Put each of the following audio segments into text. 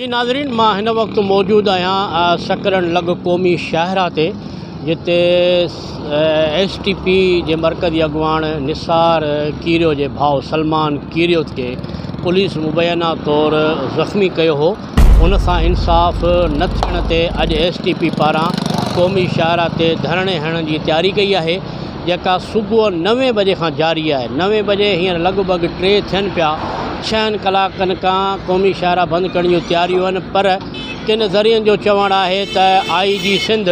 जी नाज़रीन, मां हिन वक्त मौजूद आहियां सकरन लग क़ौमी शाहरा ते, जिते STP जे मरकज़ी अॻुवाण निसार कीरियो जे भाउ सलमान कीरियो खे पुलिस मुबैना तौर ज़ख़्मी कयो हो। उन सां इंसाफ़ न थियण ते अॼु STP पारां क़ौमी शाहरा ते धरणे हणण जी तैयारी कई आहे, जेका सुबुह 9 बजे खां जारी आहे। 9 बजे हींअर लॻभॻि 3 थियनि पिया। 6 कलाकनि खां क़ौमी शाहरा बंदि करण जूं तैयारियूं आहिनि, पर किन ज़रियनि जो चवणु आहे त IG सिंध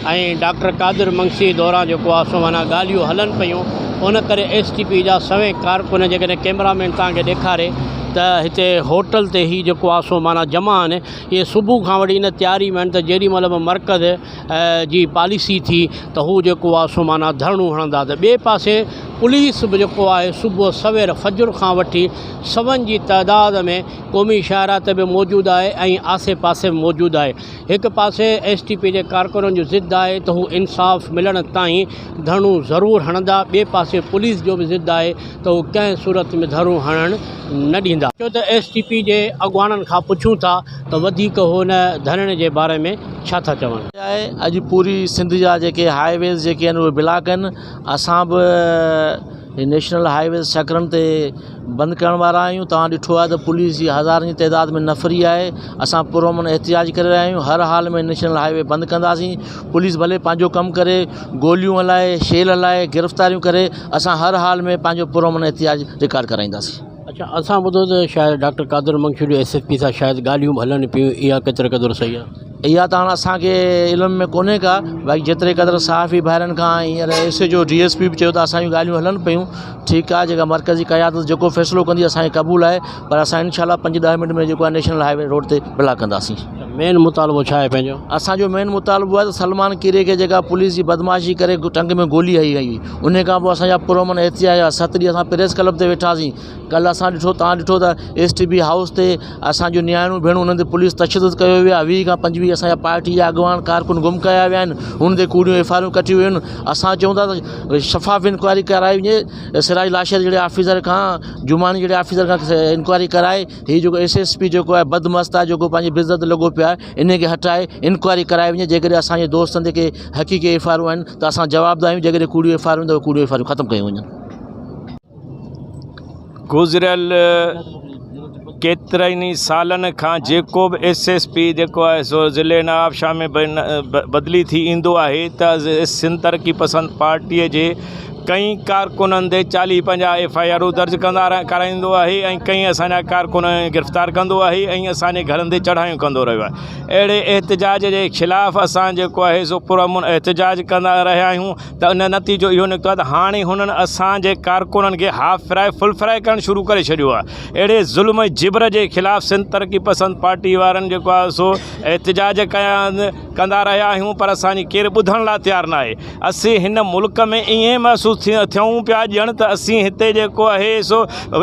ऐं डॉक्टर कादिर मंगसी दौरान जेको आहे सो माना ॻाल्हियूं हलनि पियूं। उन करे STP जा सवें कारकुन जेकॾहिं कैमरामैन तव्हांखे ॾेखारे त हिते होटल ते ही जेको आहे सो माना जमा आहिनि। इहे सुबुह खां वठी इन तैयारी में आहिनि त जेॾीमहिल बि मर्कज़ जी पॉलिसी थी त हू जेको आहे सो माना धरणो हणंदा। त ॿिए पासे पुलिस बि जेको आहे सुबुह सवेर फजर खां वठी सवनि जी तइदाद में क़ौमी शाहरा ते बि मौजूदु आहे ऐं आसे पासे में मौजूदु आहे। हिकु पासे STP जे कारकुननि जो ज़िद आहे त हू इंसाफ़ मिलण ताईं धरणो ज़रूरु हणंदा। ॿिए पासे पुलिस जो बि ज़िद आहे त हू कंहिं सूरत में धरणो हणणु न ॾींदा। छो त STP जे अॻुवाणनि खां पुछूं था त वधीक हुन धरणे जे बारे में छा था चवनि। अॼु पूरी सिंध जा जेके हाईवेज़ जेके आहिनि उहे ब्लॉक आहिनि। असां बि नेशनल हाईवेज़ सकरन ते बंदि करण वारा आहियूं। तव्हां ॾिठो आहे त पुलिस जी हज़ारनि जी तइदाद में नफ़री आहे। असां पुरअमन एहतिजाज करे रहिया आहियूं। हर हाल में नेशनल हाईवे बंदि कंदासीं। पुलिस भले पंहिंजो कमु करे, गोलियूं हलाए, शेल हलाए, गिरफ़्तारियूं करे, असां हर हाल में पंहिंजो पुरअमन एहतिजाज रिकॉर्ड कराईंदासीं। अच्छा, असां ॿुधो त शायदि डॉक्टर कादिर मंगसी जो SSP सां शायदि ॻाल्हियूं हलनि पियूं, इहा केतिरे क़दुरु सही आहे? इहा त हाणे असांखे इल्म में कोन्हे का, भई जेतिरे क़दुरु सहाफ़ी भाइरनि खां हींअर SHO DSP बि चयो त असांजूं ॻाल्हियूं हलनि पियूं। ठीकु आहे, जेका मरकज़ी क़यादत जेको फ़ैसिलो कंदी असांखे क़बूलु आहे, पर असां इंशाअल्लाह 5-10 मिंट में जेको आहे नेशनल हाईवे रोड ते ब्लॉक कंदासीं। मेन मुतालबो छा आहे पंहिंजो? असांजो मेन मुतालबो आहे त सलमान कीरे खे जेका पुलिस जी बदमाशी करे टंग में गोली हई वई, उन खां पोइ असांजा पुरअमन एहतिजाज 7 ॾींहं असां प्रेस क्लब ते वेठासीं। कल्ह असां ॾिठो, तव्हां ॾिठो त STP हाउस ते असांजूं नियाणियूं भेणूं उन्हनि ते पुलिस तशदुद कयो वियो आहे। 20 खां 25 असांजा पार्टी जा अॻुवान कारकुन गुम कया विया आहिनि। हुन ते कूड़ियूं FIR कटियूं वियूं आहिनि। असां चऊं था त शफ़ाफ़ इंक्वायरी कराई वञे। सिराज लाशर जहिड़े ऑफिसर खां, जुमानी जहिड़े ऑफिसर खां इंक्वायरी कराए, हीउ जेको SSP जेको आहे बदमस्त आहे, जेको पंहिंजी बिज़त लॻो पियो आहे, इन खे हटाए इंक्वायरी कराए वञे। जेकॾहिं असांजे दोस्तनि जेके हक़ीक़ी FIR आहिनि त असां जवाबदार आहियूं। जेकॾहिं कूड़ियूं FIR आहिनि त कूड़ियूं FIR ख़तमु कयूं वञनि। गुज़िरियल केतिरनि सालनि खां जेको बि SSP जेको आहे सो ज़िले नवाबशाह में बदिली थी ईंदो आहे त सिंध तरक़ी पसंद पार्टीअ जे कई कारकुननि ते 40-50 FIR दर्ज कराईंदो आहे ऐं कई असांजा कारकुन गिरफ़्तार कंदो आहे ऐं असांजे घरनि ते चढ़ायूं कंदो रहियो आहे। अहिड़े एहतिजाज जे ख़िलाफ़ु असां जेको आहे सो पुरअमन एहतिजाज कंदा रहिया आहियूं। त उन नतीजो इहो निकितो आहे त हाणे हुननि असांजे कारकुननि खे हाफ फ्राए फुल फ्राए करणु शुरू करे छॾियो आहे। अहिड़े ज़ुल्म जिबर जे ख़िलाफ़ु सिंध तरक़ी पसंद पार्टी वारनि जेको आहे सो एहतिजाज कंदा रहिया आहियूं, पर असांजी केरु ॿुधण लाइ तयारु न आहे। असीं हिन मुल्क में ईअं महसूसु थियूं पिया ॼण त असीं हिते जेको आहे सो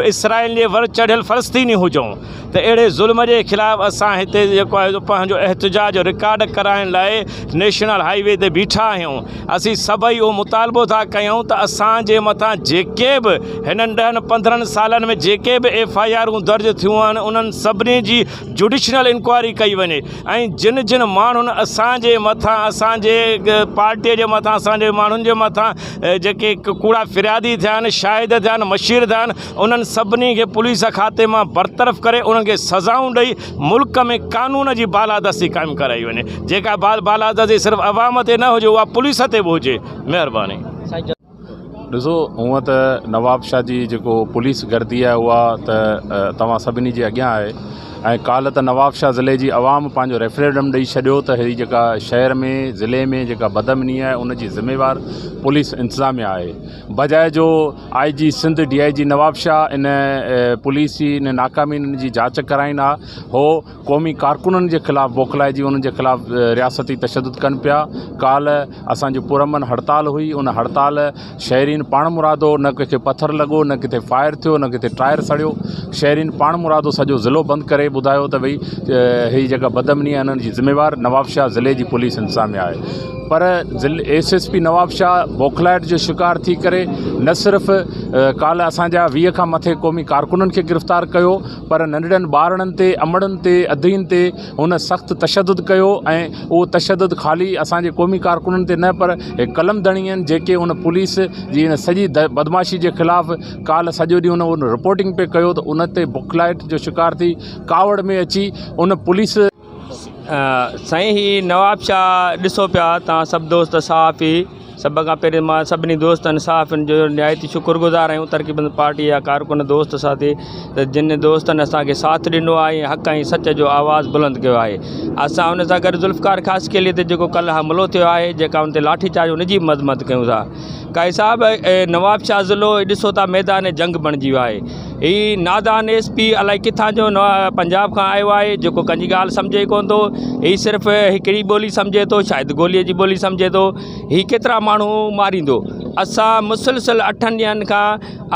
इसराइल जे वर चढ़ियल फ़लस्तीनी हुजूं। त अहिड़े ज़ुल्म जे ख़िलाफ़ु असां हिते जेको आहे पंहिंजो एहतिजाज रिकॉर्ड कराइण लाइ नेशनल हाईवे ते बीठा आहियूं। असीं सभई उहो मुतालबो था कयूं त असांजे मथां जेके बि हिननि 10-15 सालनि में जेके बि FIR दर्ज थियूं आहिनि, उन्हनि सभिनी जी जुडिशनल इंक्वायरी कई वञे ऐं जिन जिन माण्हुनि असांजे मथां, असांजे पार्टीअ जे मथां, असांजे माण्हुनि जे मथां जेके कूड़ा फिरियादी थिया आहिनि, शाहिद थिया आहिनि, मशीर थिया आहिनि, उन्हनि सभिनी खे पुलिस खाते मां बरतरफ़ करे उन्हनि खे सज़ाऊं ॾेई मुल्क में कानून जी बालादस्ती क़ाइमु कराई वञे। जेका बालादस्ती सिर्फ़ु अवाम ते न हुजे, उहा पुलिस ते बि हुजे। महिरबानी। ॾिसो, हूअं त नवाबशाह जी जेको पुलिस गर्दी आहे उहा त तव्हां सभिनी जे अॻियां आहे ऐं काल्ह त नवाबशाह ज़िले जी आवाम पंहिंजो रेफरेंडम ॾेई छॾियो त हीअ जेका शहर में, ज़िले में जेका बदअमनी आहे उनजी ज़िम्मेवार पुलिस इंतिज़ामिया आहे। बजाए जो IG सिंध DIG नवाबशाह इन पुलिस जी इन नाकामी जी जांच कराईंदा, हो क़ौमी कारकुननि जे ख़िलाफ़ु मोकिलाइजी उन्हनि जे ख़िलाफ़ु रियासती तशदुद कनि पिया। काल्ह असांजी पुरअमन हड़ताल हुई। उन हड़ताल शहरीन पाण मुरादो, न कंहिंखे पथर लॻो, न किथे फायर थियो, न किथे टायर सड़ियो। शहरीन पाण मुरादो सॼो ज़िलो बंदि करे ॿुधायो त भई हीअ जेका बदअमनी आहे, हिननि जी ज़िम्मेवार नवाबशाह ज़िले जी पुलिस इंतिज़ामिया आहे। पर SSP नवाब शाह बौखलाहट जो शिकार थी करे न सिर्फ़ काल असांजा 20 खां मथे क़ौमी कारकुननि खे गिरफ़्तार कयो, पर नंढड़नि ॿारनि ते, अमड़नि ते, अधीन ते हुन सख़्तु तशद्दुद कयो। ऐं उहो तशद्दुद ख़ाली असांजे क़ौमी कारकुननि ते न, पर हे कलमदणी आहिनि जेके उन पुलिस जी इन सॼी बदमाशी जे ख़िलाफ़ काल सॼो ॾींहुं उन रिपोर्टिंग पे कयो त उन ते बौखलाहट जो शिकार थी कावड़ में अची उन पुलिस साईं ही नवाब शाह ॾिसो पिया तव्हां सभु दोस्त सहाफ़ी, सभ खां पहिरीं मां सभिनी दोस्तनि सहाफ़ियुनि जो निहायती शुक्रगुज़ार आहियूं तरक़ीबंद पार्टी या कारकुन दोस्त साथी त जिन दोस्तनि असांखे साथ ॾिनो आहे ऐं हक़ ऐं सच जो आवाज़ु बुलंद कयो आहे। असां हुन सां गॾु ज़ुल्फ़कार ख़ासि के लिए ते जेको कल्ह हमलो थियो आहे, जेका हुन ते लाठी चार्ज उनजी मज़म्मत कयूं था। काई साहब नवाब शाह ज़िलो ॾिसो था मैदान जंग बणिजी वियो आहे। ही नादान SP अलाए किथां जो पंजाब खां आयो आहे, जेको कंहिंजी ॻाल्हि सम्झे कोन थो। ही सिर्फ़ु हिकिड़ी ॿोली सम्झे थो, शायदि गोलीअ जी ॿोली सम्झे थो। ही केतिरा माण्हू मारींदो। असां मुसलसिल 8 ॾींहंनि खां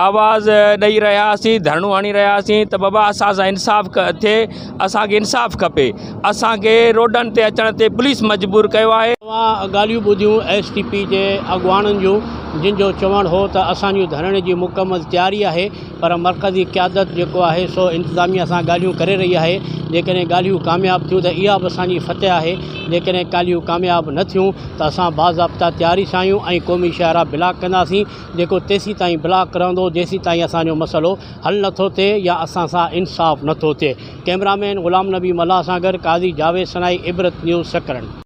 आवाज़ ॾेई रहियासीं, धरणो हणी रहियासीं त बाबा असां सां इंसाफ़ थिए, असांखे इंसाफ़ खपे। असांखे रोडनि ते अचण ते पुलिस मजबूर कयो आहे। तव्हां ॻाल्हियूं ॿुधियूं STP जे अॻुवाणनि जूं, जिन जो चवणु हो त असांजी धरण जी मुकमल तयारी आहे, पर मरकज़ी क़यादत जेको आहे सो इंतिज़ामिया सां ॻाल्हियूं करे रही आहे। जेकॾहिं ॻाल्हियूं कामयाबु थियूं त इहा बि असांजी फतह आहे। जेकॾहिं ॻाल्हियूं कामयाबु न थियूं त असां बाज़ाब्ता तयारी सां आहियूं ऐं क़ौमी शाहरा ब्लॉक कंदासीं। जेको तेसीं ताईं ब्लॉक रहंदो, जेसीं ताईं असांजो मसइलो हल नथो थिए या असां सां इंसाफ़ नथो थिए। कैमरामैन ग़ुलाम नबी मल्हा सां गॾु क़ाज़ी जावेद सनाई, इबरत न्यूज़ सकरन।